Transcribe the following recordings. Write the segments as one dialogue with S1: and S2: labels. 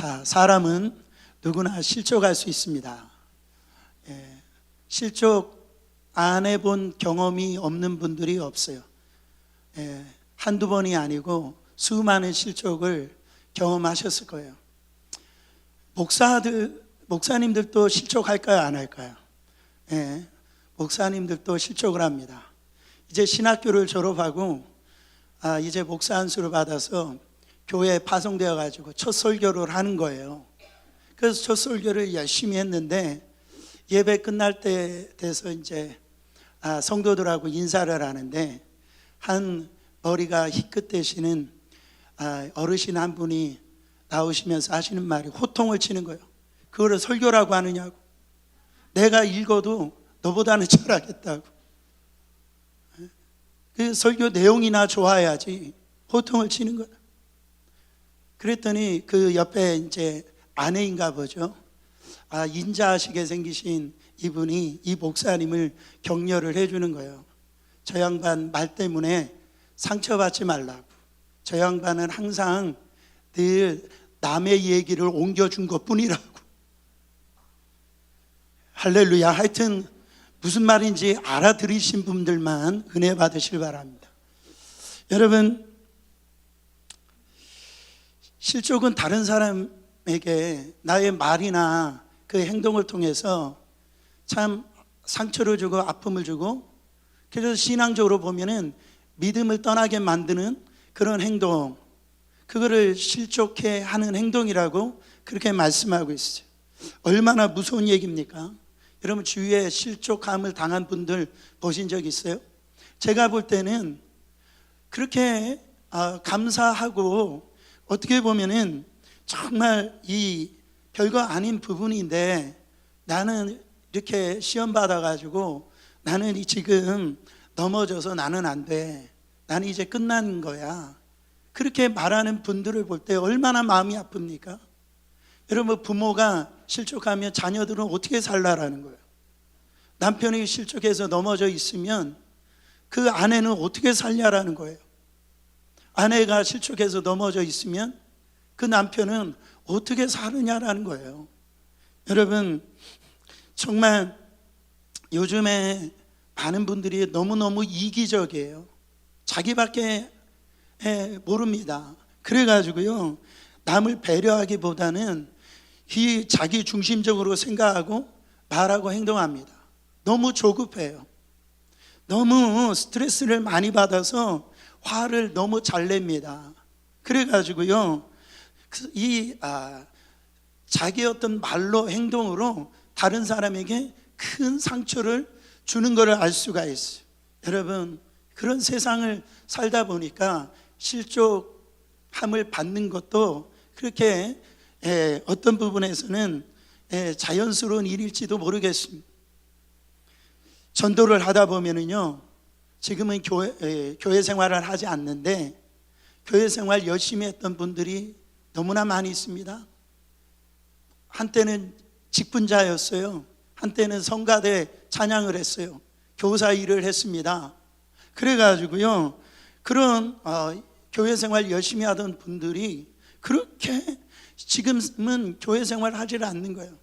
S1: 자, 사람은 누구나 실족할 수 있습니다. 실족 안 해본 경험이 없는 분들이 없어요. 한두 번이 아니고 수많은 실족을 경험하셨을 거예요. 목사님들도 실족할까요? 안 할까요? 목사님들도 실족을 합니다. 이제 신학교를 졸업하고 이제 목사 안수를 받아서 교회에 파송되어 가지고 첫 설교를 하는 거예요. 그래서 첫 설교를 열심히 했는데 예배 끝날 때 돼서 이제 성도들하고 인사를 하는데 한 머리가 희끗 되시는 어르신 한 분이 나오시면서 하시는 말이 호통을 치는 거예요. 그거를 설교라고 하느냐고. 내가 읽어도 너보다는 잘하겠다고. 그 설교 내용이나 좋아야지 호통을 치는 거예요. 그랬더니 그 옆에 이제 아내인가 보죠. 인자하시게 생기신 이분이 이 목사님을 격려를 해주는 거예요. 저 양반 말 때문에 상처받지 말라고. 저 양반은 항상 늘 남의 얘기를 옮겨준 것 뿐이라고. 할렐루야. 하여튼 무슨 말인지 알아들으신 분들만 은혜 받으실 바랍니다. 여러분, 실족은 다른 사람에게 나의 말이나 그 행동을 통해서 참 상처를 주고 아픔을 주고, 그래서 신앙적으로 보면은 믿음을 떠나게 만드는 그런 행동, 그거를 실족해 하는 행동이라고 그렇게 말씀하고 있어요. 얼마나 무서운 얘기입니까? 여러분, 주위에 실족함을 당한 분들 보신 적 있어요? 제가 볼 때는 그렇게 감사하고, 어떻게 보면은 정말 이 별거 아닌 부분인데 나는 이렇게 시험 받아가지고 나는 지금 넘어져서 나는 안 돼, 나는 이제 끝난 거야, 그렇게 말하는 분들을 볼 때 얼마나 마음이 아픕니까? 여러분, 부모가 실족하면 자녀들은 어떻게 살라라는 거예요. 남편이 실족해서 넘어져 있으면 그 아내는 어떻게 살냐라는 거예요. 아내가 실족해서 넘어져 있으면 그 남편은 어떻게 사느냐라는 거예요. 여러분, 정말 요즘에 많은 분들이 너무너무 이기적이에요. 자기밖에 모릅니다. 그래가지고요, 남을 배려하기보다는 이 자기 중심적으로 생각하고 말하고 행동합니다. 너무 조급해요. 너무 스트레스를 많이 받아서 화를 너무 잘 냅니다. 그래가지고요, 자기 어떤 말로 행동으로 다른 사람에게 큰 상처를 주는 것을 알 수가 있어요. 여러분, 그런 세상을 살다 보니까 실족함을 받는 것도 그렇게 어떤 부분에서는 자연스러운 일일지도 모르겠습니다. 전도를 하다 보면은요, 지금은 교회 생활을 하지 않는데 교회 생활 열심히 했던 분들이 너무나 많이 있습니다. 한때는 직분자였어요. 한때는 성가대 찬양을 했어요. 교사 일을 했습니다. 그래가지고요, 그런 교회 생활 열심히 하던 분들이 그렇게 지금은 교회 생활을 하질 않는 거예요.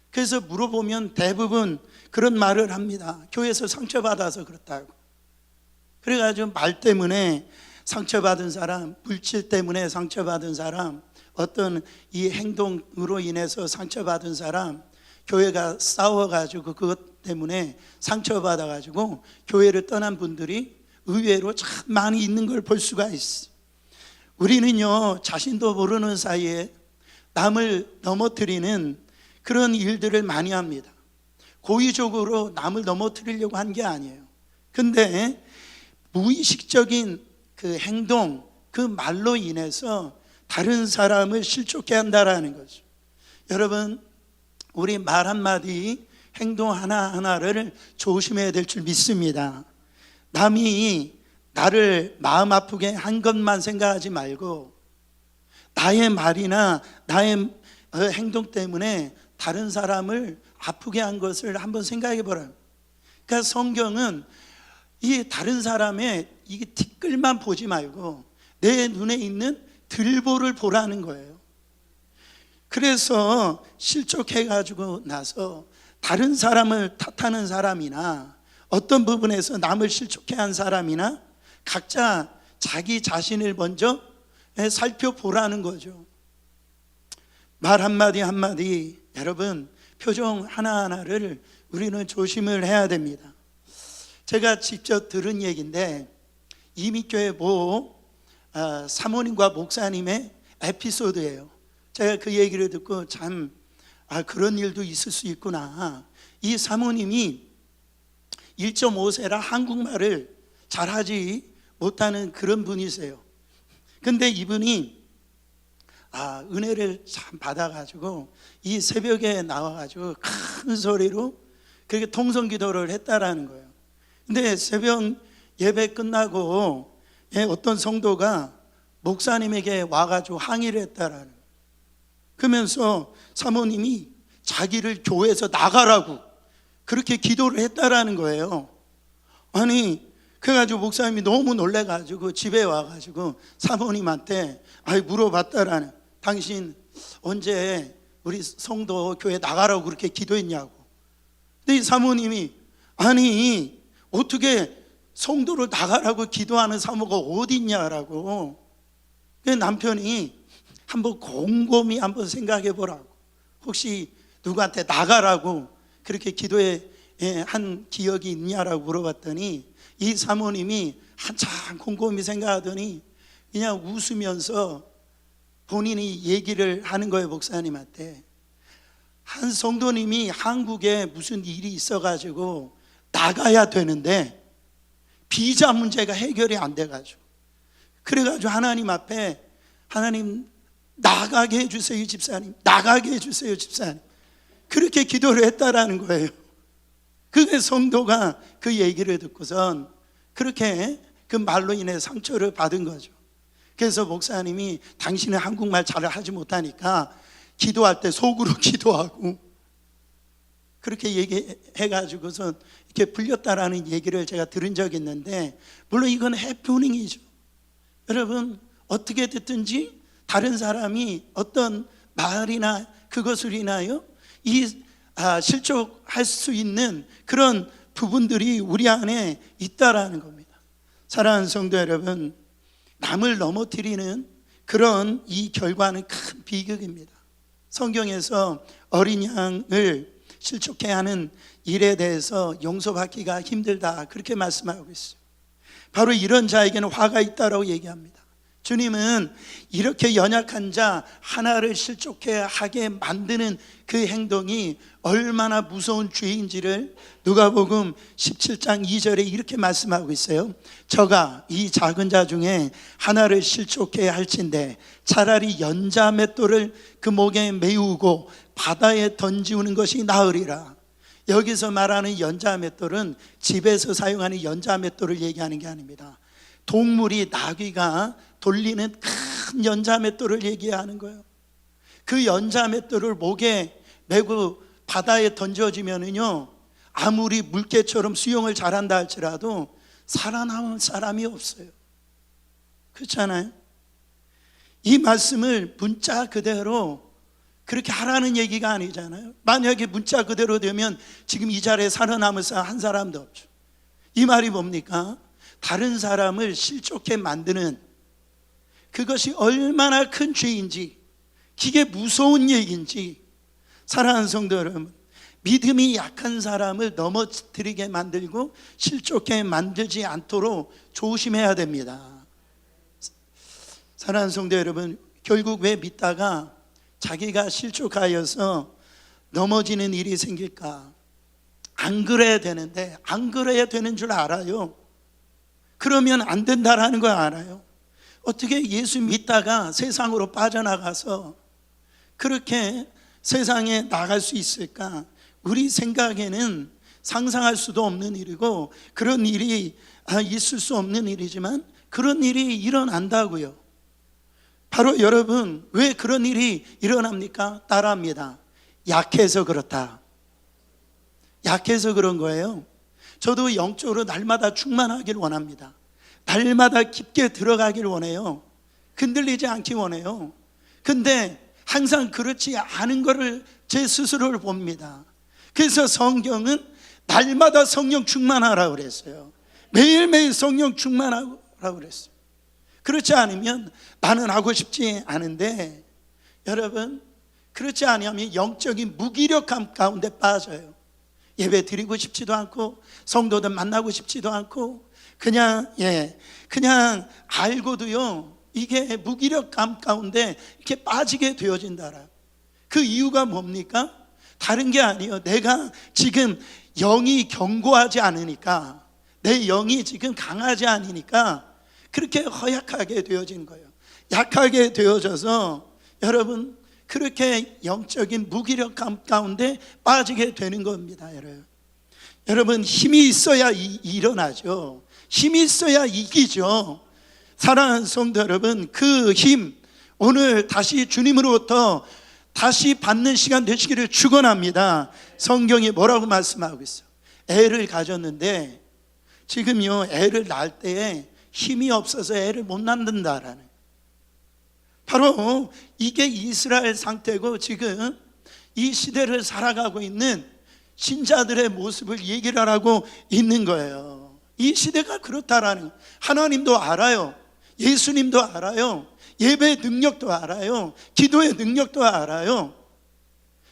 S1: 그래서 물어보면 대부분 그런 말을 합니다. 교회에서 상처받아서 그렇다고. 그래가지고 말 때문에 상처받은 사람, 물질 때문에 상처받은 사람, 어떤 이 행동으로 인해서 상처받은 사람, 교회가 싸워가지고 그것 때문에 상처받아가지고 교회를 떠난 분들이 의외로 참 많이 있는 걸 볼 수가 있어요. 우리는요, 자신도 모르는 사이에 남을 넘어뜨리는 그런 일들을 많이 합니다. 고의적으로 남을 넘어뜨리려고 한 게 아니에요. 근데 무의식적인 그 행동, 그 말로 인해서 다른 사람을 실족해 한다라는 거죠. 여러분, 우리 말 한마디, 행동 하나하나를 조심해야 될 줄 믿습니다. 남이 나를 마음 아프게 한 것만 생각하지 말고 나의 말이나 나의 행동 때문에 다른 사람을 아프게 한 것을 한번 생각해 보라요. 그러니까 성경은 이 다른 사람의 이 티끌만 보지 말고 내 눈에 있는 들보를 보라는 거예요. 그래서 실족해가지고 나서 다른 사람을 탓하는 사람이나 어떤 부분에서 남을 실족해한 사람이나 각자 자기 자신을 먼저 살펴보라는 거죠. 말 한마디 한마디, 여러분 표정 하나하나를 우리는 조심을 해야 됩니다. 제가 직접 들은 얘기인데, 이민교회 모 사모님과 목사님의 에피소드예요. 제가 그 얘기를 듣고 참 그런 일도 있을 수 있구나. 이 사모님이 1.5세라 한국말을 잘하지 못하는 그런 분이세요. 근데 이분이 은혜를 참 받아가지고 이 새벽에 나와가지고 큰 소리로 그렇게 통성기도를 했다라는 거예요. 근데 새벽 예배 끝나고 어떤 성도가 목사님에게 와가지고 항의를 했다라는 거예요. 그러면서 사모님이 자기를 교회에서 나가라고 그렇게 기도를 했다라는 거예요. 아니, 그래가지고 목사님이 너무 놀래가지고 집에 와가지고 사모님한테 물어봤다라는, 당신 언제 우리 성도 교회 나가라고 그렇게 기도했냐고. 근데 이 사모님이 아니 어떻게 성도를 나가라고 기도하는 사모가 어디 있냐라고. 그 남편이 한번 곰곰이 한번 생각해 보라고, 혹시 누구한테 나가라고 그렇게 한 기억이 있냐라고 물어봤더니 이 사모님이 한참 곰곰이 생각하더니 그냥 웃으면서 본인이 얘기를 하는 거예요. 목사님한테, 한 성도님이 한국에 무슨 일이 있어가지고 나가야 되는데 비자 문제가 해결이 안 돼가지고, 그래가지고 하나님 앞에, 하나님 나가게 해주세요 집사님, 나가게 해주세요 집사님, 그렇게 기도를 했다라는 거예요. 그게 성도가 그 얘기를 듣고선 그렇게 그 말로 인해 상처를 받은 거죠. 그래서 목사님이 당신은 한국말 잘 하지 못하니까 기도할 때 속으로 기도하고 그렇게 얘기해가지고서 이렇게 풀렸다라는 얘기를 제가 들은 적이 있는데, 물론 이건 해프닝이죠. 여러분 어떻게 됐든지 다른 사람이 어떤 말이나 그것을 인하여 실족할 수 있는 그런 부분들이 우리 안에 있다라는 겁니다. 사랑하는 성도 여러분, 남을 넘어뜨리는 그런 이 결과는 큰 비극입니다. 성경에서 어린 양을 실족해 하는 일에 대해서 용서받기가 힘들다, 그렇게 말씀하고 있어요. 바로 이런 자에게는 화가 있다라고 얘기합니다. 주님은 이렇게 연약한 자 하나를 실족해 하게 만드는 그 행동이 얼마나 무서운 죄인지를 누가복음 17장 2절에 이렇게 말씀하고 있어요. 저가 이 작은 자 중에 하나를 실족해 할진대 차라리 연자 맷돌을 그 목에 메우고 바다에 던지우는 것이 나으리라. 여기서 말하는 연자 맷돌은 집에서 사용하는 연자 맷돌을 얘기하는 게 아닙니다. 동물이, 나귀가 돌리는 큰 연자 맷돌을 얘기하는 거예요. 그 연자 맷돌을 목에 메고 바다에 던져지면은요, 아무리 물개처럼 수영을 잘한다 할지라도 살아남은 사람이 없어요. 그렇잖아요. 이 말씀을 문자 그대로 그렇게 하라는 얘기가 아니잖아요. 만약에 문자 그대로 되면 지금 이 자리에 살아남을 사람 한 사람도 없죠. 이 말이 뭡니까? 다른 사람을 실족해 만드는 그것이 얼마나 큰 죄인지, 그게 무서운 얘기인지, 사랑하는 성도 여러분, 믿음이 약한 사람을 넘어뜨리게 만들고 실족해 만들지 않도록 조심해야 됩니다. 사랑하는 성도 여러분, 결국 왜 믿다가 자기가 실족하여서 넘어지는 일이 생길까? 안 그래야 되는데 안 그래야 되는 줄 알아요. 그러면 안 된다라는 걸 알아요. 어떻게 예수 믿다가 세상으로 빠져나가서 그렇게 세상에 나갈 수 있을까? 우리 생각에는 상상할 수도 없는 일이고 그런 일이 있을 수 없는 일이지만 그런 일이 일어난다고요. 바로 여러분, 왜 그런 일이 일어납니까? 따라합니다. 약해서 그렇다. 약해서 그런 거예요. 저도 영적으로 날마다 충만하길 원합니다. 날마다 깊게 들어가길 원해요. 흔들리지 않기 원해요. 근데 항상 그렇지 않은 것을 제 스스로를 봅니다. 그래서 성경은 날마다 성령 충만하라고 그랬어요. 매일매일 성령 충만하라고 그랬어요. 그렇지 않으면 나는 하고 싶지 않은데, 여러분, 그렇지 않으면 영적인 무기력함 가운데 빠져요. 예배 드리고 싶지도 않고 성도들 만나고 싶지도 않고 그냥 알고도요, 이게 무기력감 가운데 이렇게 빠지게 되어진다라. 그 이유가 뭡니까? 다른 게 아니에요. 내가 지금 영이 견고하지 않으니까, 내 영이 지금 강하지 않으니까 그렇게 허약하게 되어진 거예요. 약하게 되어져서 여러분, 그렇게 영적인 무기력감 가운데 빠지게 되는 겁니다. 여러분, 힘이 있어야 일어나죠. 힘이 있어야 이기죠. 사랑하는 성도 여러분, 그 힘 오늘 다시 주님으로부터 다시 받는 시간 되시기를 축원합니다. 성경이 뭐라고 말씀하고 있어요? 애를 가졌는데 지금요, 애를 낳을 때에 힘이 없어서 애를 못 낳는다라는, 바로 이게 이스라엘 상태고 지금 이 시대를 살아가고 있는 신자들의 모습을 얘기를 하고 있는 거예요. 이 시대가 그렇다라는, 하나님도 알아요. 예수님도 알아요. 예배의 능력도 알아요. 기도의 능력도 알아요.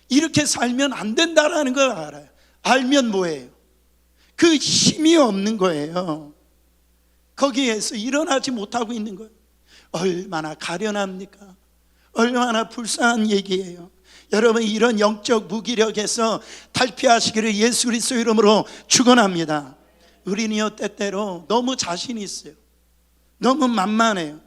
S1: 이렇게 살면 안 된다라는 걸 알아요. 알면 뭐예요? 그 힘이 없는 거예요. 거기에서 일어나지 못하고 있는 거예요. 얼마나 가련합니까? 얼마나 불쌍한 얘기예요. 여러분, 이런 영적 무기력에서 탈피하시기를 예수 그리스도 이름으로 축원합니다. 우리는요, 때때로 너무 자신이 있어요. 너무 만만해요.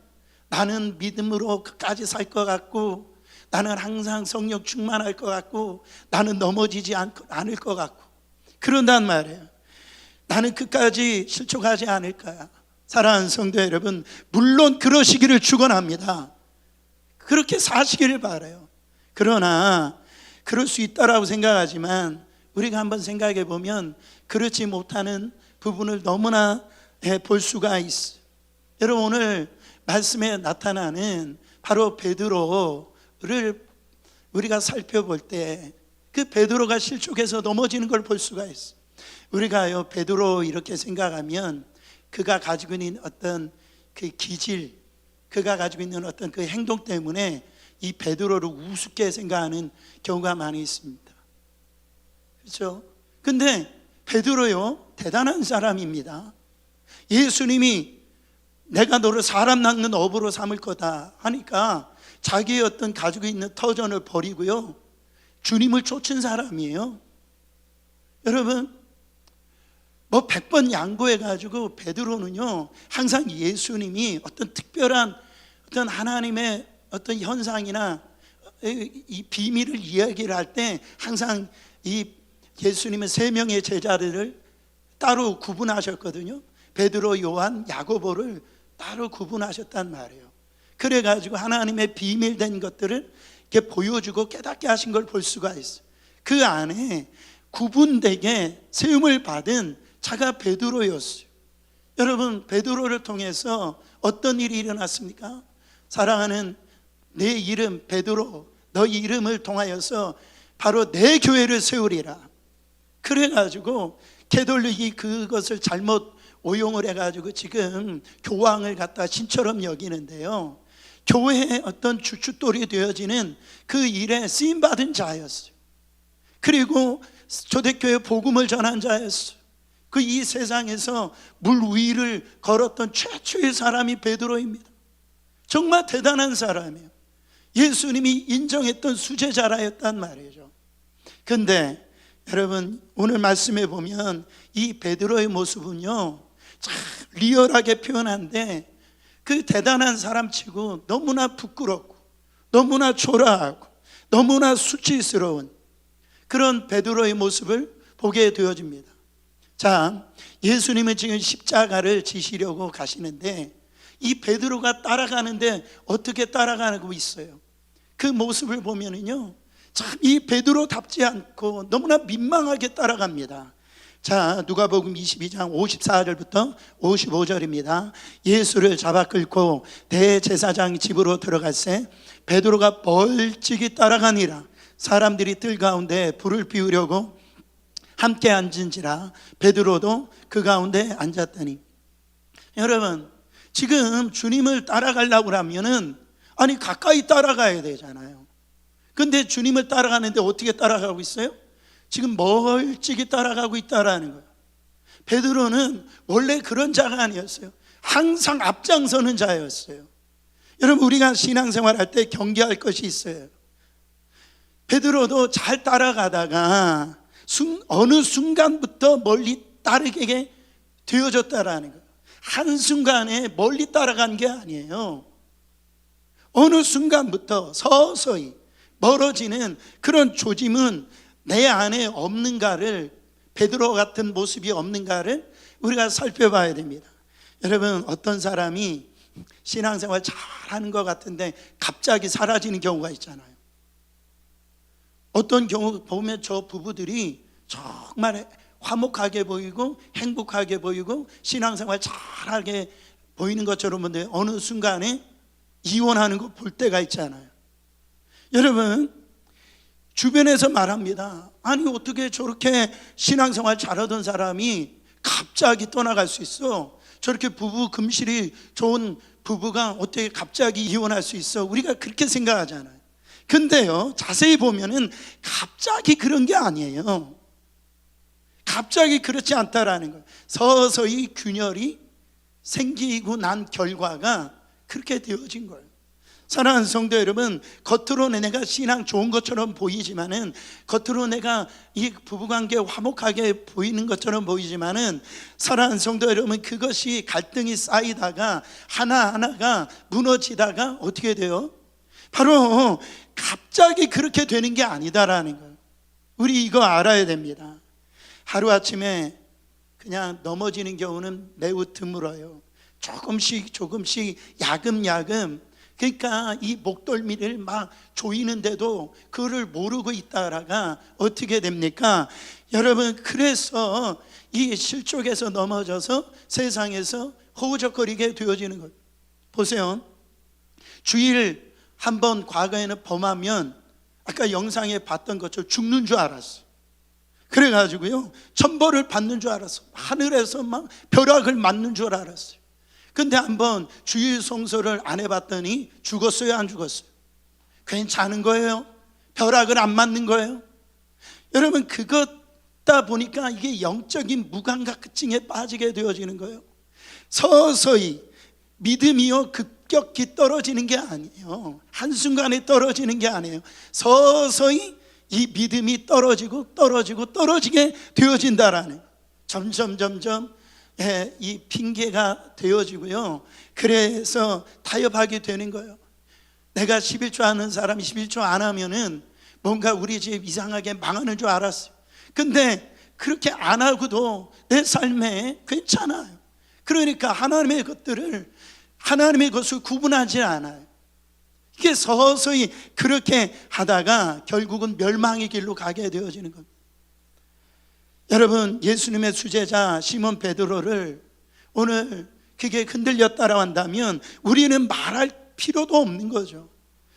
S1: 나는 믿음으로 끝까지 살 것 같고, 나는 항상 성령 충만할 것 같고, 나는 넘어지지 않을 것 같고 그런단 말이에요. 나는 끝까지 실족하지 않을 거야. 사랑하는 성도 여러분, 물론 그러시기를 축원합니다. 그렇게 사시기를 바라요. 그러나 그럴 수 있다라고 생각하지만 우리가 한번 생각해 보면 그렇지 못하는 부분을 너무나 볼 수가 있어요. 여러분, 오늘 말씀에 나타나는 바로 베드로를 우리가 살펴볼 때 그 베드로가 실족해서 넘어지는 걸 볼 수가 있어요. 우리가요, 베드로 이렇게 생각하면 그가 가지고 있는 어떤 그 기질, 그가 가지고 있는 어떤 그 행동 때문에 이 베드로를 우습게 생각하는 경우가 많이 있습니다. 그렇죠? 근데 베드로요, 대단한 사람입니다. 예수님이 내가 너를 사람 낚는 어부로 삼을 거다 하니까 자기의 어떤 가지고 있는 터전을 버리고요, 주님을 쫓은 사람이에요. 여러분, 뭐 100번 양보해가지고 베드로는요, 항상 예수님이 어떤 특별한 어떤 하나님의 어떤 현상이나 이 비밀을 이야기를 할 때 항상 이 예수님의 3명의 제자들을 따로 구분하셨거든요. 베드로, 요한, 야고보를 따로 구분하셨단 말이에요. 그래가지고 하나님의 비밀된 것들을 이렇게 보여주고 깨닫게 하신 걸 볼 수가 있어요. 그 안에 구분되게 세움을 받은 자가 베드로였어요. 여러분, 베드로를 통해서 어떤 일이 일어났습니까? 사랑하는 내 이름 베드로, 너희 이름을 통하여서 바로 내 교회를 세우리라. 그래가지고 게돌릭이 그것을 잘못 오용을 해가지고 지금 교황을 갖다 신처럼 여기는데요, 교회의 어떤 주춧돌이 되어지는 그 일에 쓰임받은 자였어요. 그리고 초대교회 복음을 전한 자였어요. 그 이 세상에서 물 위를 걸었던 최초의 사람이 베드로입니다. 정말 대단한 사람이에요. 예수님이 인정했던 수제자라였단 말이죠. 근데 여러분, 오늘 말씀에 보면 이 베드로의 모습은요, 참 리얼하게 표현한데 그 대단한 사람치고 너무나 부끄럽고 너무나 초라하고 너무나 수치스러운 그런 베드로의 모습을 보게 되어집니다. 자, 예수님은 지금 십자가를 지시려고 가시는데 이 베드로가 따라가는데 어떻게 따라가고 있어요? 그 모습을 보면은요, 참 이 베드로답지 않고 너무나 민망하게 따라갑니다. 자, 누가복음 22장 54절부터 55절입니다. 예수를 잡아 끌고 대제사장 집으로 들어갈새 베드로가 멀찍이 따라가니라. 사람들이 뜰 가운데 불을 피우려고 함께 앉은지라 베드로도 그 가운데 앉았더니. 여러분, 지금 주님을 따라가려고 하면은 아니 가까이 따라가야 되잖아요. 근데 주님을 따라가는데 어떻게 따라가고 있어요? 지금 멀찍이 따라가고 있다라는 거예요. 베드로는 원래 그런 자가 아니었어요. 항상 앞장서는 자였어요. 여러분, 우리가 신앙생활 할 때 경계할 것이 있어요. 베드로도 잘 따라가다가 어느 순간부터 멀리 따르게 되어졌다라는 거예요. 한순간에 멀리 따라간 게 아니에요. 어느 순간부터 서서히 멀어지는 그런 조짐은 내 안에 없는가를, 베드로 같은 모습이 없는가를 우리가 살펴봐야 됩니다. 여러분, 어떤 사람이 신앙생활 잘하는 것 같은데 갑자기 사라지는 경우가 있잖아요. 어떤 경우 보면 저 부부들이 정말 화목하게 보이고 행복하게 보이고 신앙생활 잘하게 보이는 것처럼 보는데 어느 순간에 이혼하는 거 볼 때가 있잖아요. 여러분, 주변에서 말합니다. 아니 어떻게 저렇게 신앙생활 잘하던 사람이 갑자기 떠나갈 수 있어? 저렇게 부부 금실이 좋은 부부가 어떻게 갑자기 이혼할 수 있어? 우리가 그렇게 생각하잖아요. 근데요, 자세히 보면은 갑자기 그런 게 아니에요. 갑자기 그렇지 않다라는 거예요. 서서히 균열이 생기고 난 결과가 그렇게 되어진 거예요. 사랑하는 성도 여러분, 겉으로는 내가 신앙 좋은 것처럼 보이지만은, 겉으로 내가 이 부부관계 화목하게 보이는 것처럼 보이지만은, 사랑하는 성도 여러분, 그것이 갈등이 쌓이다가 하나하나가 무너지다가 어떻게 돼요? 바로 갑자기 그렇게 되는 게 아니다라는 거예요. 우리 이거 알아야 됩니다. 하루아침에 그냥 넘어지는 경우는 매우 드물어요. 조금씩 야금야금, 그러니까 이 목덜미를 막 조이는데도 그거를 모르고 있다가 어떻게 됩니까? 여러분, 그래서 이 실족에서 넘어져서 세상에서 허우적거리게 되어지는 거예요. 보세요. 주일 한번 과거에는 범하면 아까 영상에 봤던 것처럼 죽는 줄 알았어요. 그래가지고요, 천벌을 받는 줄 알았어요. 하늘에서 막 벼락을 맞는 줄 알았어요. 근데 한번 주일 성소를 안 해봤더니 죽었어요, 안 죽었어요? 괜찮은 거예요? 벼락을 안 맞는 거예요? 여러분, 그것다 보니까 이게 영적인 무감각증에 빠지게 되어지는 거예요. 서서히 믿음이요 급격히 떨어지는 게 아니에요. 한순간에 떨어지는 게 아니에요. 서서히 이 믿음이 떨어지게 되어진다라는, 점점 이 핑계가 되어지고요. 그래서 타협하게 되는 거예요. 내가 11조 하는 사람이 11조 안 하면은 뭔가 우리 집 이상하게 망하는 줄 알았어요. 근데 그렇게 안 하고도 내 삶에 괜찮아요. 그러니까 하나님의 것을 구분하지 않아요. 이게 서서히 그렇게 하다가 결국은 멸망의 길로 가게 되어지는 겁니다. 여러분, 예수님의 수제자 시몬 베드로를 오늘 그게 흔들렸다고 한다면 우리는 말할 필요도 없는 거죠.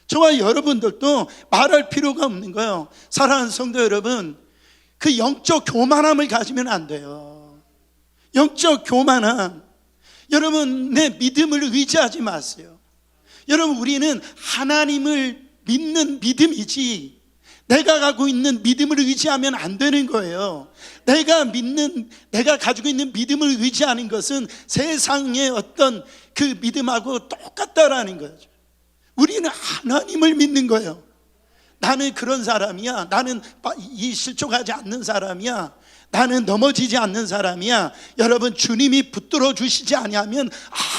S1: 저와 여러분들도 말할 필요가 없는 거예요. 사랑하는 성도 여러분, 그 영적 교만함을 가지면 안 돼요. 영적 교만함. 여러분, 내 믿음을 의지하지 마세요. 여러분, 우리는 하나님을 믿는 믿음이지 내가 갖고 있는 믿음을 의지하면 안 되는 거예요. 내가 가지고 있는 믿음을 의지하는 것은 세상의 어떤 그 믿음하고 똑같다라는 거죠. 우리는 하나님을 믿는 거예요. 나는 그런 사람이야. 나는 이 실족하지 않는 사람이야. 나는 넘어지지 않는 사람이야. 여러분, 주님이 붙들어 주시지 아니하면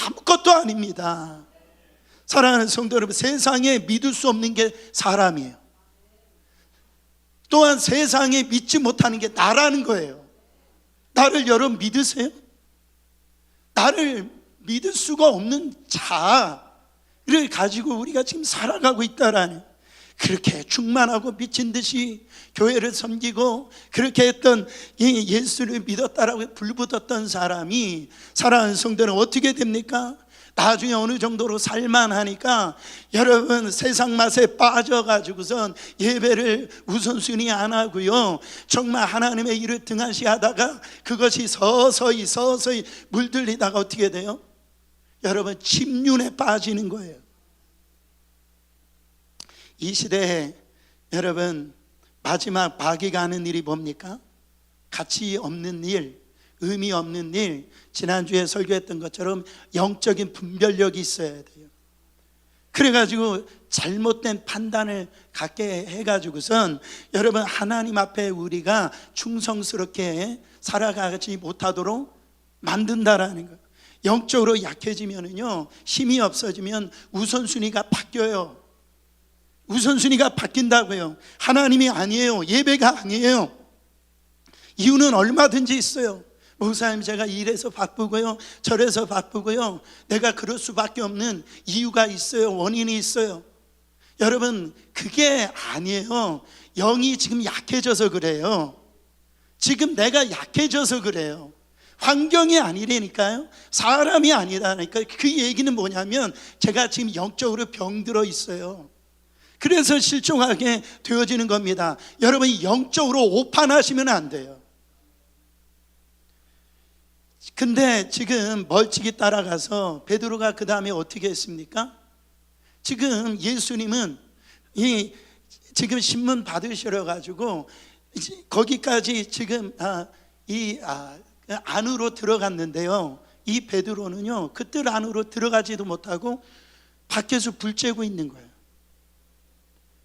S1: 아무것도 아닙니다. 사랑하는 성도 여러분, 세상에 믿을 수 없는 게 사람이에요. 또한 세상에 믿지 못하는 게 나라는 거예요. 나를 여러분 믿으세요? 나를 믿을 수가 없는 자를 가지고 우리가 지금 살아가고 있다라는, 그렇게 충만하고 미친 듯이 교회를 섬기고 그렇게 했던 이 예수를 믿었다라고 불붙었던 사람이, 사랑하는 성도는 어떻게 됩니까? 나중에 어느 정도로 살만하니까 여러분 세상 맛에 빠져가지고선 예배를 우선순위 안 하고요, 정말 하나님의 일을 등한시하다가 그것이 서서히 물들리다가 어떻게 돼요? 여러분 침륜에 빠지는 거예요. 이 시대에 여러분 마지막 마귀가 하는 일이 뭡니까? 가치 없는 일, 의미 없는 일. 지난주에 설교했던 것처럼 영적인 분별력이 있어야 돼요. 그래가지고 잘못된 판단을 갖게 해가지고선 여러분 하나님 앞에 우리가 충성스럽게 살아가지 못하도록 만든다라는 거예요. 영적으로 약해지면은요, 힘이 없어지면 우선순위가 바뀌어요. 우선순위가 바뀐다고요. 하나님이 아니에요. 예배가 아니에요. 이유는 얼마든지 있어요. 목사님, 제가 이래서 바쁘고요, 저래서 바쁘고요, 내가 그럴 수밖에 없는 이유가 있어요. 원인이 있어요. 여러분 그게 아니에요. 영이 지금 약해져서 그래요. 지금 내가 약해져서 그래요. 환경이 아니라니까요. 사람이 아니라니까. 그 얘기는 뭐냐면 제가 지금 영적으로 병들어 있어요. 그래서 실종하게 되어지는 겁니다. 여러분이 영적으로 오판하시면 안 돼요. 근데 지금 멀찍이 따라가서 베드로가 그 다음에 어떻게 했습니까? 지금 예수님은 지금 신문 받으시려 가지고 거기까지 지금 안으로 들어갔는데요, 이 베드로는요 그 뜰 안으로 들어가지도 못하고 밖에서 불 쬐고 있는 거예요.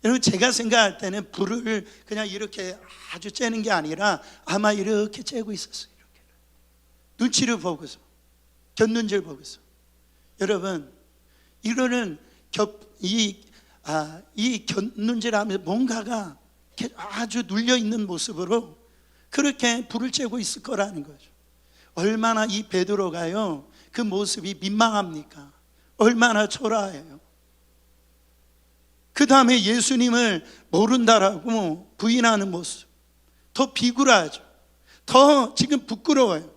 S1: 여러분 제가 생각할 때는 불을 그냥 이렇게 아주 쬐는 게 아니라 아마 이렇게 쬐고 있었어요. 이렇게 눈치를 보고서, 곁눈질 보고서. 여러분 이거는 이 곁눈질하면서 뭔가가 아주 눌려있는 모습으로 그렇게 불을 쬐고 있을 거라는 거죠. 얼마나 이 베드로가요 그 모습이 민망합니까? 얼마나 초라해요. 그 다음에 예수님을 모른다라고 부인하는 모습, 더 비굴하죠. 더 지금 부끄러워요.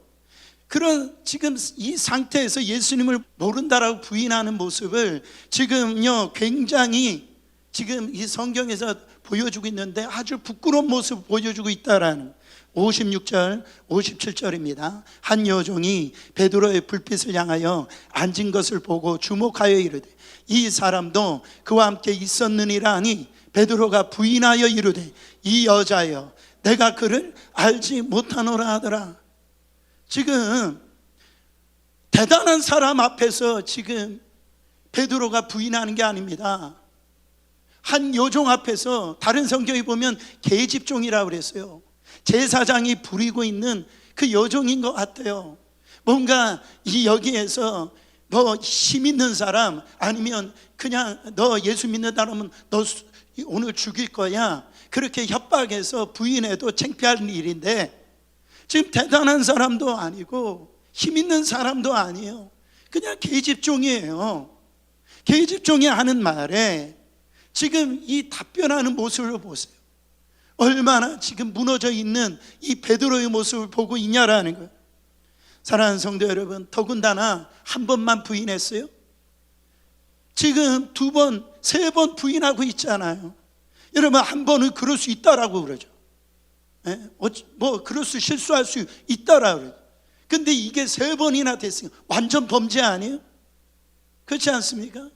S1: 그런 지금 이 상태에서 예수님을 모른다라고 부인하는 모습을 지금요 굉장히 지금 이 성경에서 보여주고 있는데 아주 부끄러운 모습을 보여주고 있다라는 56절 57절입니다 한 여종이 베드로의 불빛을 향하여 앉은 것을 보고 주목하여 이르되 이 사람도 그와 함께 있었느니라 하니 베드로가 부인하여 이르되 이 여자여 내가 그를 알지 못하노라 하더라. 지금 대단한 사람 앞에서 지금 베드로가 부인하는 게 아닙니다. 한 여종 앞에서, 다른 성경에 보면 계집종이라고 그랬어요. 제사장이 부리고 있는 그 여종인 것 같아요. 뭔가 이 여기에서 너 힘 있는 사람, 아니면 그냥 너 예수 믿는다면 너 오늘 죽일 거야, 그렇게 협박해서 부인해도 창피할 일인데 지금 대단한 사람도 아니고 힘 있는 사람도 아니에요. 그냥 계집종이에요. 계집종이 하는 말에 지금 이 답변하는 모습을 보세요. 얼마나 지금 무너져 있는 이 베드로의 모습을 보고 있냐라는 거예요. 사랑하는 성도 여러분, 더군다나 한 번만 부인했어요? 지금 두 번, 세 번 부인하고 있잖아요. 여러분 한 번은 그럴 수 있다라고 그러죠. 그럴 수, 실수할 수 있다라고 그러죠. 근데 이게 세 번이나 됐으니까 완전 범죄 아니에요? 그렇지 않습니까?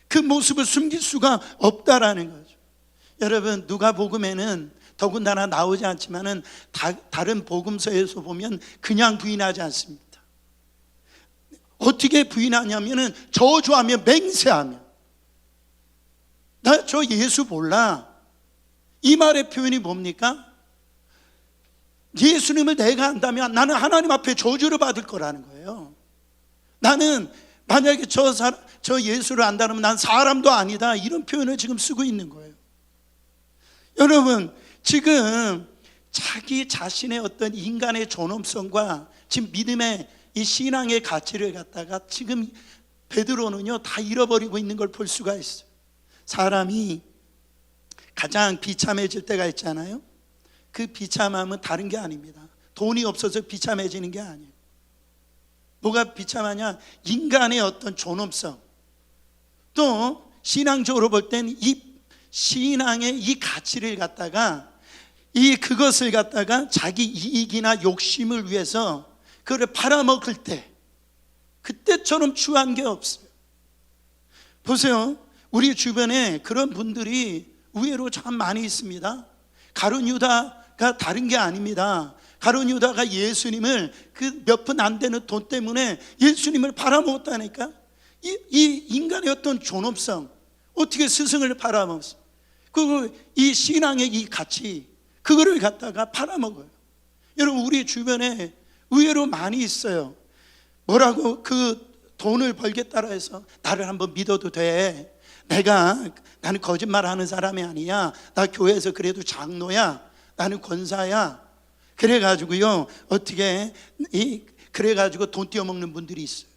S1: 그 모습을 숨길 수가 없다라는 거죠. 여러분 누가복음에는 더군다나 나오지 않지만은 다른 복음서에서 보면 그냥 부인하지 않습니다. 어떻게 부인하냐면은 저주하며 맹세하며, 나 저 예수 몰라. 이 말의 표현이 뭡니까? 예수님을 내가 안다면 나는 하나님 앞에 저주를 받을 거라는 거예요. 나는 만약에 저 예수를 안다면 난 사람도 아니다, 이런 표현을 지금 쓰고 있는 거예요. 여러분 지금 자기 자신의 어떤 인간의 존엄성과 지금 믿음의 이 신앙의 가치를 갖다가 지금 베드로는요 다 잃어버리고 있는 걸 볼 수가 있어요. 사람이 가장 비참해질 때가 있잖아요. 그 비참함은 다른 게 아닙니다. 돈이 없어서 비참해지는 게 아니에요. 뭐가 비참하냐? 인간의 어떤 존엄성, 또 신앙적으로 볼 땐 이 신앙의 이 가치를 갖다가 그것을 갖다가 자기 이익이나 욕심을 위해서 그걸 팔아먹을 때, 그때처럼 추한 게 없어요. 보세요, 우리 주변에 그런 분들이 의외로 참 많이 있습니다. 가룟 유다가 다른 게 아닙니다. 가룟 유다가 예수님을 그 몇 푼 안 되는 돈 때문에 예수님을 팔아먹었다니까. 이 인간의 어떤 존엄성, 어떻게 스승을 팔아먹었어? 이 신앙의 이 가치, 그거를 갖다가 팔아먹어요. 여러분, 우리 주변에 의외로 많이 있어요. 뭐라고? 그 돈을 벌겠다라 해서 나를 한번 믿어도 돼. 나는 거짓말하는 사람이 아니야. 나 교회에서 그래도 장로야. 나는 권사야. 그래가지고요, 그래가지고 돈 떼어먹는 분들이 있어요.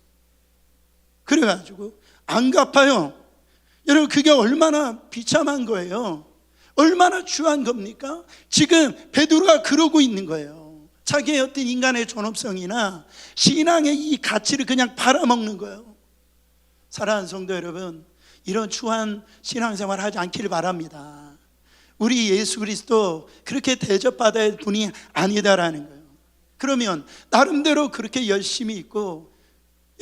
S1: 그래가지고 안 갚아요. 여러분, 그게 얼마나 비참한 거예요. 얼마나 추한 겁니까? 지금 베드로가 그러고 있는 거예요. 자기의 어떤 인간의 존엄성이나 신앙의 이 가치를 그냥 팔아먹는 거예요. 사랑하는 성도 여러분, 이런 추한 신앙생활 하지 않기를 바랍니다. 우리 예수 그리스도 그렇게 대접받아야 할 분이 아니다라는 거예요. 그러면 나름대로 그렇게 열심히 있고,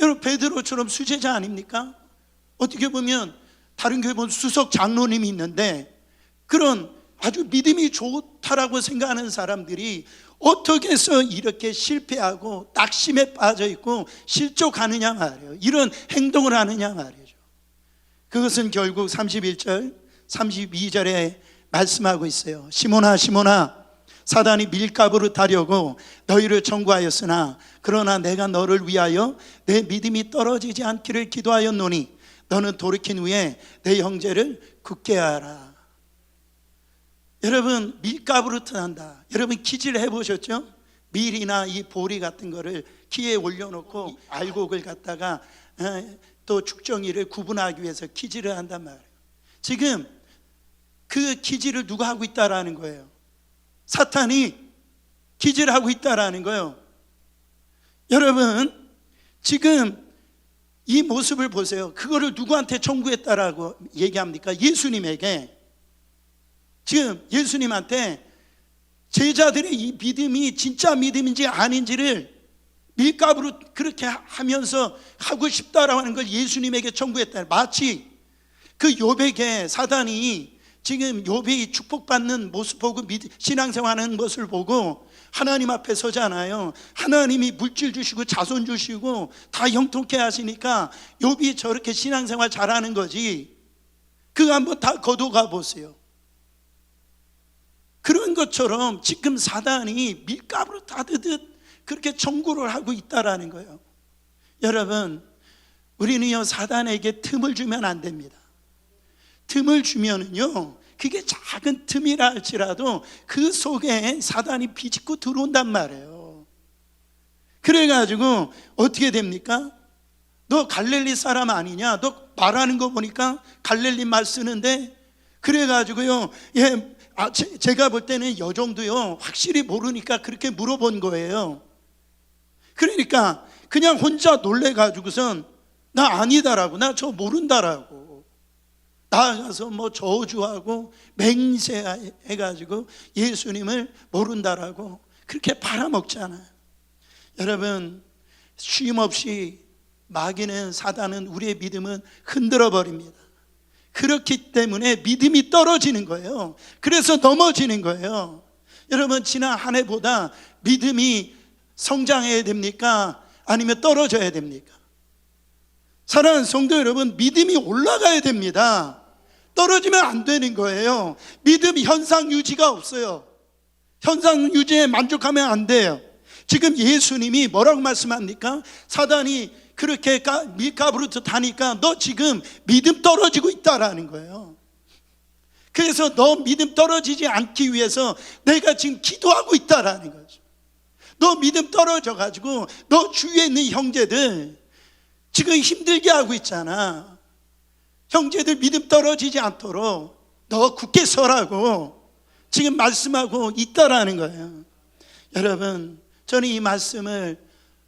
S1: 여러분 베드로처럼 수제자 아닙니까? 어떻게 보면 다른 교회 보면 수석 장로님이 있는데, 그런 아주 믿음이 좋다라고 생각하는 사람들이 어떻게 해서 이렇게 실패하고 낙심에 빠져 있고 실족하느냐 말이에요. 이런 행동을 하느냐 말이죠. 그것은 결국 31절 32절에 말씀하고 있어요. 시몬아 시몬아, 사단이 밀가부를 타려고 너희를 청구하였으나 그러나 내가 너를 위하여 내 믿음이 떨어지지 않기를 기도하였노니 너는 돌이킨 후에 내 형제를 굳게 하라. 여러분, 밀가부르트 한다. 여러분 키질 해보셨죠? 밀이나 이 보리 같은 거를 키에 올려놓고 알곡을 갖다가 또 죽정이를 구분하기 위해서 키질을 한단 말이에요. 지금 그 키질을 누가 하고 있다라는 거예요? 사탄이 키질하고 있다라는 거예요. 여러분, 지금 이 모습을 보세요. 그거를 누구한테 청구했다라고 얘기합니까? 예수님에게. 지금 예수님한테 제자들의 이 믿음이 진짜 믿음인지 아닌지를 밀가부로 그렇게 하면서 하고 싶다라고 하는 걸 예수님에게 청구했다. 마치 그 욥에게 사단이 지금 욥이 축복받는 모습 보고 신앙생활하는 것을 보고 하나님 앞에 서잖아요. 하나님이 물질 주시고 자손 주시고 다 형통케 하시니까 욥이 저렇게 신앙생활 잘하는 거지. 그거 한번 다 거둬가 보세요. 그런 것처럼 지금 사단이 밀가루를 따듯 그렇게 청구를 하고 있다라는 거예요. 여러분, 우리는요 사단에게 틈을 주면 안 됩니다. 틈을 주면은요, 그게 작은 틈이라 할지라도 그 속에 사단이 비집고 들어온단 말이에요. 그래가지고 어떻게 됩니까? 너 갈릴리 사람 아니냐? 너 말하는 거 보니까 갈릴리 말 쓰는데, 그래가지고요, 제가 볼 때는 요 정도요 확실히 모르니까 그렇게 물어본 거예요. 그러니까 그냥 혼자 놀래가지고선 나 아니다라고, 나 저 모른다라고 나아가서 뭐 저주하고 맹세해가지고 예수님을 모른다라고 그렇게 팔아먹잖아요. 여러분, 쉼없이 마귀는, 사단은 우리의 믿음은 흔들어 버립니다. 그렇기 때문에 믿음이 떨어지는 거예요. 그래서 넘어지는 거예요. 여러분, 지난 한 해보다 믿음이 성장해야 됩니까? 아니면 떨어져야 됩니까? 사랑하는 성도 여러분, 믿음이 올라가야 됩니다. 떨어지면 안 되는 거예요. 믿음 현상 유지가 없어요. 현상 유지에 만족하면 안 돼요. 지금 예수님이 뭐라고 말씀합니까? 사단이 그렇게 밀가부르트 타니까 너 지금 믿음 떨어지고 있다라는 거예요. 그래서 너 믿음 떨어지지 않기 위해서 내가 지금 기도하고 있다라는 거죠. 너 믿음 떨어져 가지고 너 주위에 있는 형제들 지금 힘들게 하고 있잖아. 형제들 믿음 떨어지지 않도록 너 굳게 서라고 지금 말씀하고 있다라는 거예요. 여러분, 저는 이 말씀을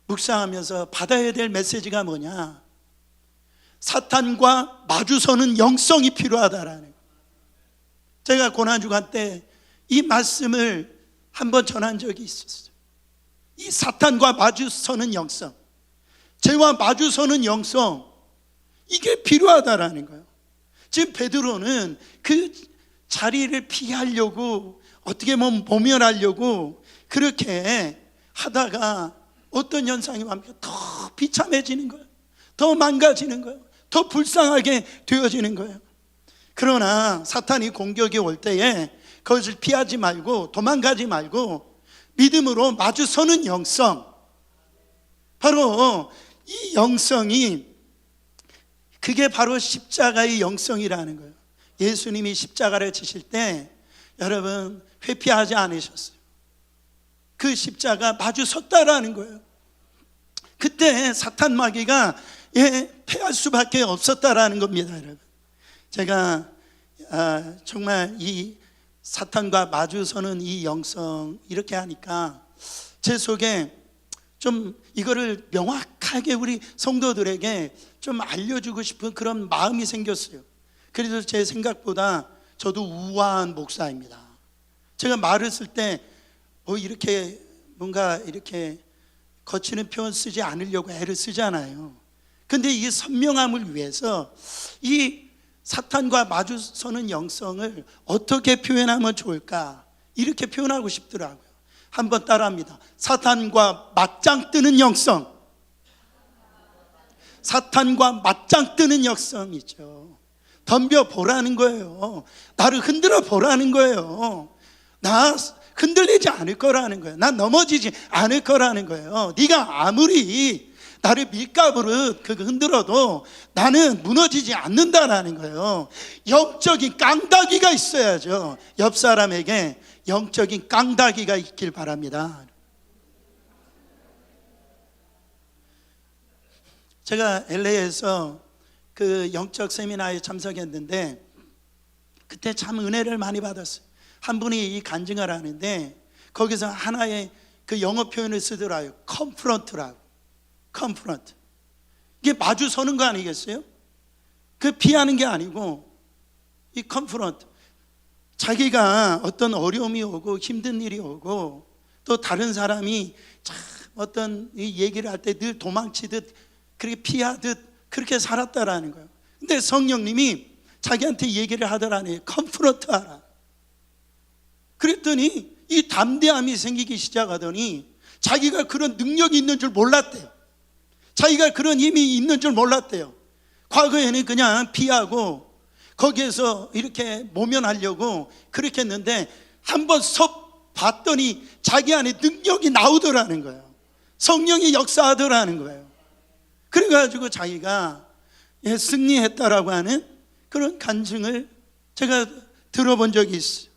S1: 묵상하면서 받아야 될 메시지가 뭐냐? 사탄과 마주서는 영성이 필요하다라는 거예요. 제가 고난주간 때 이 말씀을 한번 전한 적이 있었어요. 이 사탄과 마주서는 영성, 죄와 마주서는 영성, 이게 필요하다라는 거예요. 지금 베드로는 그 자리를 피하려고, 어떻게 보면 모면하려고 그렇게 하다가 어떤 현상이 옵니까? 더 비참해지는 거예요. 더 망가지는 거예요. 더 불쌍하게 되어지는 거예요. 그러나 사탄이 공격이 올 때에 그것을 피하지 말고 도망가지 말고 믿음으로 마주서는 영성, 바로 이 영성이, 그게 바로 십자가의 영성이라는 거예요. 예수님이 십자가를 지실 때 여러분 회피하지 않으셨어요. 그 십자가 마주섰다라는 거예요. 그때 사탄 마귀가 패할 수밖에 없었다라는 겁니다. 여러분, 제가 정말 이 사탄과 마주서는 이 영성, 이렇게 하니까 제 속에 좀 이거를 명확하게 우리 성도들에게 좀 알려주고 싶은 그런 마음이 생겼어요. 그래서 제 생각보다 저도 우아한 목사입니다. 제가 말을 쓸 때 이렇게 뭔가 이렇게 거치는 표현 쓰지 않으려고 애를 쓰잖아요. 근데 이 선명함을 위해서 이 사탄과 마주서는 영성을 어떻게 표현하면 좋을까, 이렇게 표현하고 싶더라고요. 한번 따라합니다. 사탄과 맞짱 뜨는 영성. 사탄과 맞짱 뜨는 영성이죠. 덤벼 보라는 거예요. 나를 흔들어 보라는 거예요. 나 흔들리지 않을 거라는 거예요. 나 넘어지지 않을 거라는 거예요. 네가 아무리 나를 밀가부르 흔들어도 나는 무너지지 않는다라는 거예요. 영적인 깡다기가 있어야죠. 옆 사람에게 영적인 깡다기가 있길 바랍니다. 제가 LA에서 그 영적 세미나에 참석했는데 그때 참 은혜를 많이 받았어요. 한 분이 이 간증을 하는데 거기서 하나의 그 영어 표현을 쓰더라고요. confront라고. confront. 이게 마주서는 거 아니겠어요? 그 피하는 게 아니고 이 confront. 자기가 어떤 어려움이 오고 힘든 일이 오고 또 다른 사람이 참 어떤 이 얘기를 할 때 늘 도망치듯 그렇게 피하듯 그렇게 살았다라는 거예요. 근데 성령님이 자기한테 얘기를 하더라니, confront 하라. 그랬더니 이 담대함이 생기기 시작하더니 자기가 그런 능력이 있는 줄 몰랐대요. 자기가 그런 힘이 있는 줄 몰랐대요. 과거에는 그냥 피하고 거기에서 이렇게 모면하려고 그렇게 했는데 한번 섭 봤더니 자기 안에 능력이 나오더라는 거예요. 성령이 역사하더라는 거예요. 그래가지고 자기가 승리했다라고 하는 그런 간증을 제가 들어본 적이 있어요.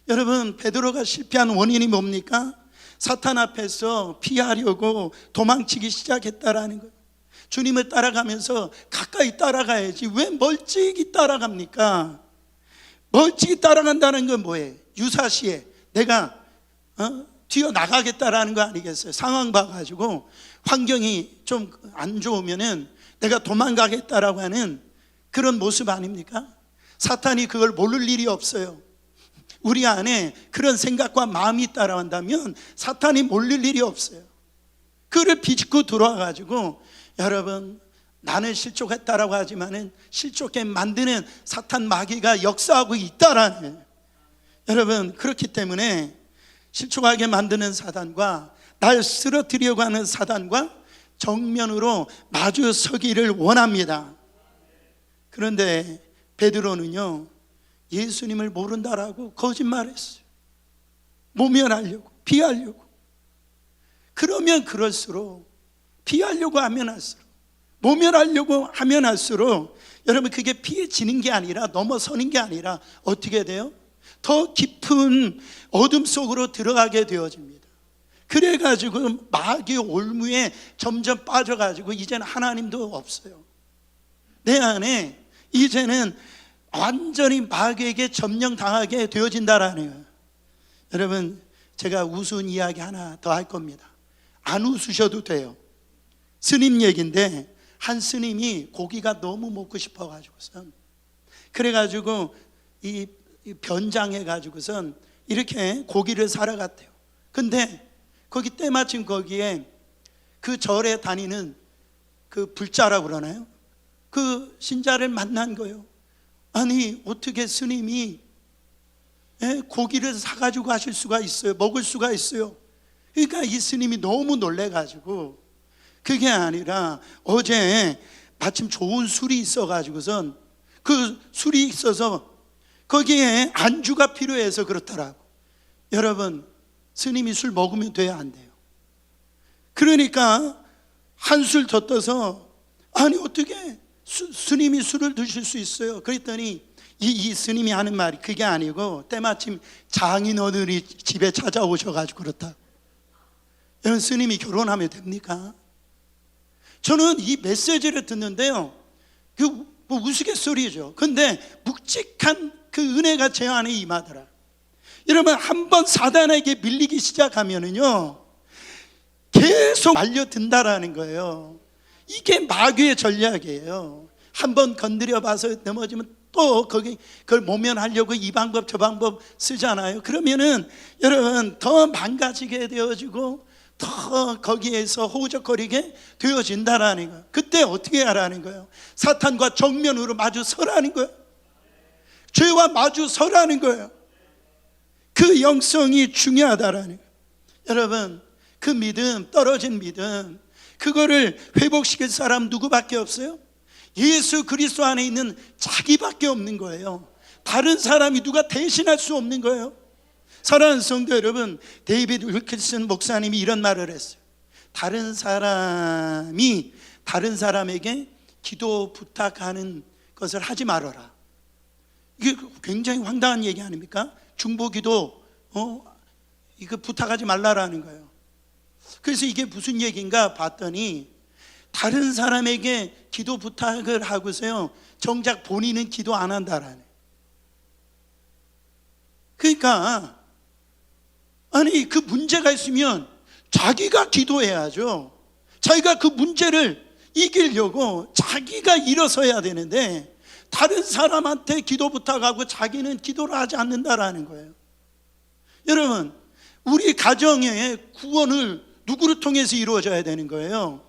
S1: 여러분, 베드로가 실패한 원인이 뭡니까? 사탄 앞에서 피하려고 도망치기 시작했다라는 거예요. 주님을 따라가면서 가까이 따라가야지 왜 멀찍이 따라갑니까? 멀찍이 따라간다는 건 뭐예요? 유사시에 내가 튀어나가겠다라는 거 아니겠어요? 상황 봐가지고 환경이 좀 안 좋으면은 내가 도망가겠다라고 하는 그런 모습 아닙니까? 사탄이 그걸 모를 일이 없어요. 우리 안에 그런 생각과 마음이 따라간다면 사탄이 몰릴 일이 없어요. 그를 비집고 들어와가지고 여러분, 나는 실족했다라고 하지만은 실족해 만드는 사탄 마귀가 역사하고 있다라는, 여러분, 그렇기 때문에 실족하게 만드는 사단과 날 쓰러뜨리려고 하는 사단과 정면으로 마주 서기를 원합니다. 그런데 베드로는요, 예수님을 모른다라고 거짓말했어요. 모면하려고, 피하려고. 그러면 그럴수록, 피하려고 하면 할수록, 모면하려고 하면 할수록 여러분, 그게 피해지는 게 아니라 넘어서는 게 아니라 어떻게 돼요? 더 깊은 어둠 속으로 들어가게 되어집니다. 그래가지고 마귀의 올무에 점점 빠져가지고 이제는 하나님도 없어요. 내 안에 이제는 완전히 마귀에게 점령당하게 되어진다라는 거예요. 여러분, 제가 우스운 이야기 하나 더 할 겁니다. 안 웃으셔도 돼요. 스님 얘기인데, 한 스님이 고기가 너무 먹고 싶어가지고선, 그래가지고 이 변장해가지고선 이렇게 고기를 사러 갔대요. 근데 거기 때마침 거기에 그 절에 다니는 그 불자라고 그러나요? 그 신자를 만난 거예요. 아니, 어떻게 스님이 고기를 사가지고 가실 수가 있어요? 먹을 수가 있어요? 그러니까 이 스님이 너무 놀래가지고, 그게 아니라 어제 마침 좋은 술이 있어가지고선, 그 술이 있어서 거기에 안주가 필요해서 그렇더라고. 여러분, 스님이 술 먹으면 돼야 안 돼요? 그러니까 한술 더 떠서, 아니 어떻게 스님이 술을 드실 수 있어요? 그랬더니 이 스님이 하는 말이 그게 아니고, 때마침 장인어른이 집에 찾아오셔가지고 그렇다. 여러분, 스님이 결혼하면 됩니까? 저는 이 메시지를 듣는데요, 그 뭐 우스갯소리죠. 근데 묵직한 그 은혜가 제 안에 임하더라. 여러분, 한번 사단에게 밀리기 시작하면은요, 계속 말려든다라는 거예요. 이게 마귀의 전략이에요. 한번 건드려 봐서 넘어지면 또 그걸 모면하려고 이 방법 저 방법 쓰잖아요. 그러면은 여러분 더 망가지게 되어지고 더 거기에서 호적거리게 되어진다라는 거예요. 그때 어떻게 하라는 거예요? 사탄과 정면으로 마주 서라는 거예요. 죄와 마주 서라는 거예요. 그 영성이 중요하다라는 거예요. 여러분, 그 믿음, 떨어진 믿음, 그거를 회복시킬 사람 누구밖에 없어요? 예수 그리스도 안에 있는 자기밖에 없는 거예요. 다른 사람이 누가 대신할 수 없는 거예요. 사랑하는 성도 여러분, 데이비드 윌킨슨 목사님이 이런 말을 했어요. 다른 사람이 다른 사람에게 기도 부탁하는 것을 하지 말아라. 이게 굉장히 황당한 얘기 아닙니까? 중보기도 이거 부탁하지 말라라는 거예요. 그래서 이게 무슨 얘기인가 봤더니, 다른 사람에게 기도 부탁을 하고서요, 정작 본인은 기도 안 한다라네. 그러니까 아니, 그 문제가 있으면 자기가 기도해야죠. 자기가 그 문제를 이기려고 자기가 일어서야 되는데, 다른 사람한테 기도 부탁하고 자기는 기도를 하지 않는다라는 거예요. 여러분, 우리 가정의 구원을 누구를 통해서 이루어져야 되는 거예요?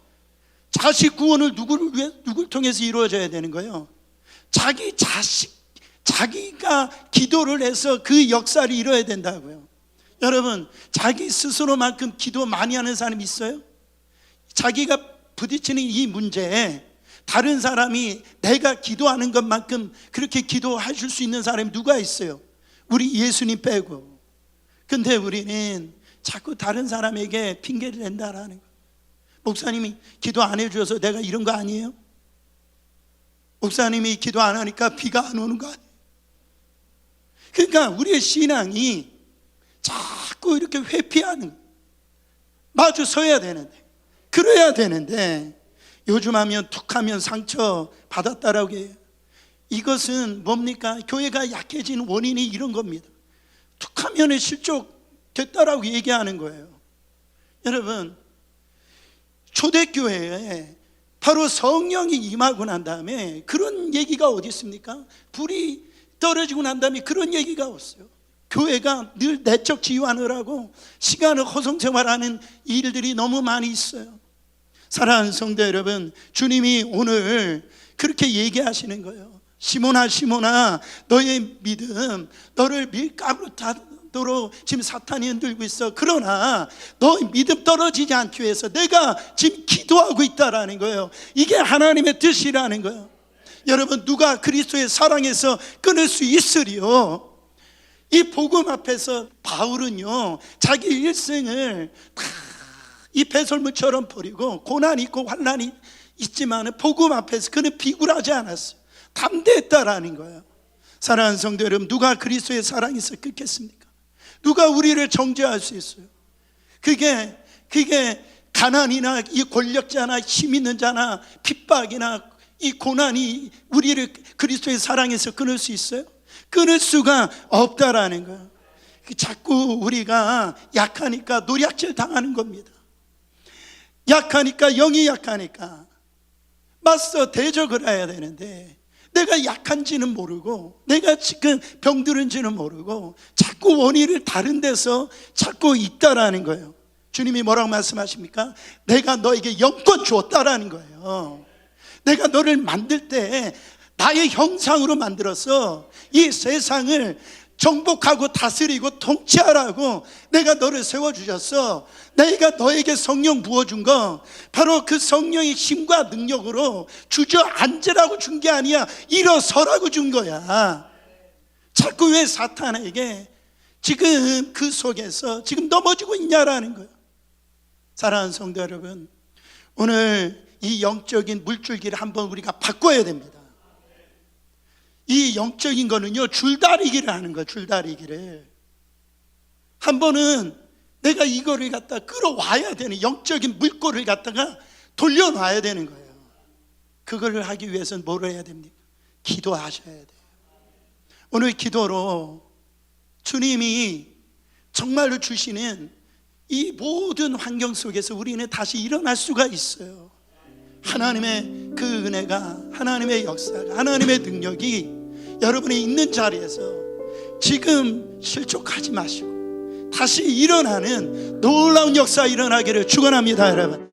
S1: 자식 구원을 누구를 통해서 이루어져야 되는 거예요? 자기 자식, 자기가 기도를 해서 그 역사를 이뤄야 된다고요. 여러분, 자기 스스로만큼 기도 많이 하는 사람이 있어요? 자기가 부딪히는 이 문제에 다른 사람이 내가 기도하는 것만큼 그렇게 기도하실 수 있는 사람이 누가 있어요? 우리 예수님 빼고. 근데 우리는 자꾸 다른 사람에게 핑계를 댄다라는 거예요. 목사님이 기도 안 해줘서 내가 이런 거 아니에요? 목사님이 기도 안 하니까 비가 안 오는 거 아니에요? 그러니까 우리의 신앙이 자꾸 이렇게 회피하는, 마주 서야 되는데, 그래야 되는데, 요즘 하면 툭하면 상처 받았다라고 해요. 이것은 뭡니까? 교회가 약해진 원인이 이런 겁니다. 툭하면 실족됐다라고 얘기하는 거예요. 여러분, 초대교회에 바로 성령이 임하고 난 다음에 그런 얘기가 어디 있습니까? 불이 떨어지고 난 다음에 그런 얘기가 없어요. 교회가 늘 내적 지휘환을 하고 시간을 허송생활하는 일들이 너무 많이 있어요. 사랑하는 성도 여러분, 주님이 오늘 그렇게 얘기하시는 거예요. 시몬아 시몬아, 너의 믿음 너를 밀가루로 타도록 지금 사탄이 흔들고 있어. 그러나 너의 믿음 떨어지지 않기 위해서 내가 지금 기도하고 있다라는 거예요. 이게 하나님의 뜻이라는 거예요. 여러분, 누가 그리스도의 사랑에서 끊을 수 있으리요? 이 복음 앞에서 바울은요, 자기 일생을 다 이 배설물처럼 버리고 고난이 있고 환난이 있지만 복음 앞에서 그는 비굴하지 않았어요. 담대했다라는 거예요. 사랑하는 성도 여러분, 누가 그리스도의 사랑에서 끊겠습니까? 누가 우리를 정죄할 수 있어요? 그게 가난이나 이 권력자나 힘 있는 자나 핍박이나 이 고난이 우리를 그리스도의 사랑에서 끊을 수 있어요? 끊을 수가 없다라는 거예요. 자꾸 우리가 약하니까 노략질 당하는 겁니다. 약하니까, 영이 약하니까 맞서 대적을 해야 되는데 내가 약한지는 모르고, 내가 지금 병들은지는 모르고 자꾸 원인을 다른 데서 찾고 있다라는 거예요. 주님이 뭐라고 말씀하십니까? 내가 너에게 영권 주었다라는 거예요. 내가 너를 만들 때 나의 형상으로 만들어서 이 세상을 정복하고 다스리고 통치하라고 내가 너를 세워주셨어. 내가 너에게 성령 부어준 거 바로 그 성령의 힘과 능력으로 주저앉으라고 준 게 아니야, 일어서라고 준 거야. 자꾸 왜 사탄에게 지금 그 속에서 지금 넘어지고 있냐라는 거예요. 사랑하는 성도 여러분, 오늘 이 영적인 물줄기를 한번 우리가 바꿔야 됩니다. 이 영적인 거는요, 줄다리기를 하는 거예요. 줄다리기를 한 번은 내가 이거를 갖다 끌어와야 되는, 영적인 물꼬를 갖다가 돌려놔야 되는 거예요. 그거를 하기 위해서는 뭘 해야 됩니까? 기도하셔야 돼요. 오늘 기도로 주님이 정말로 주시는 이 모든 환경 속에서 우리는 다시 일어날 수가 있어요. 하나님의 그 은혜가, 하나님의 역사가, 하나님의 능력이 여러분이 있는 자리에서 지금 실족하지 마시고 다시 일어나는 놀라운 역사 일어나기를 축원합니다, 여러분.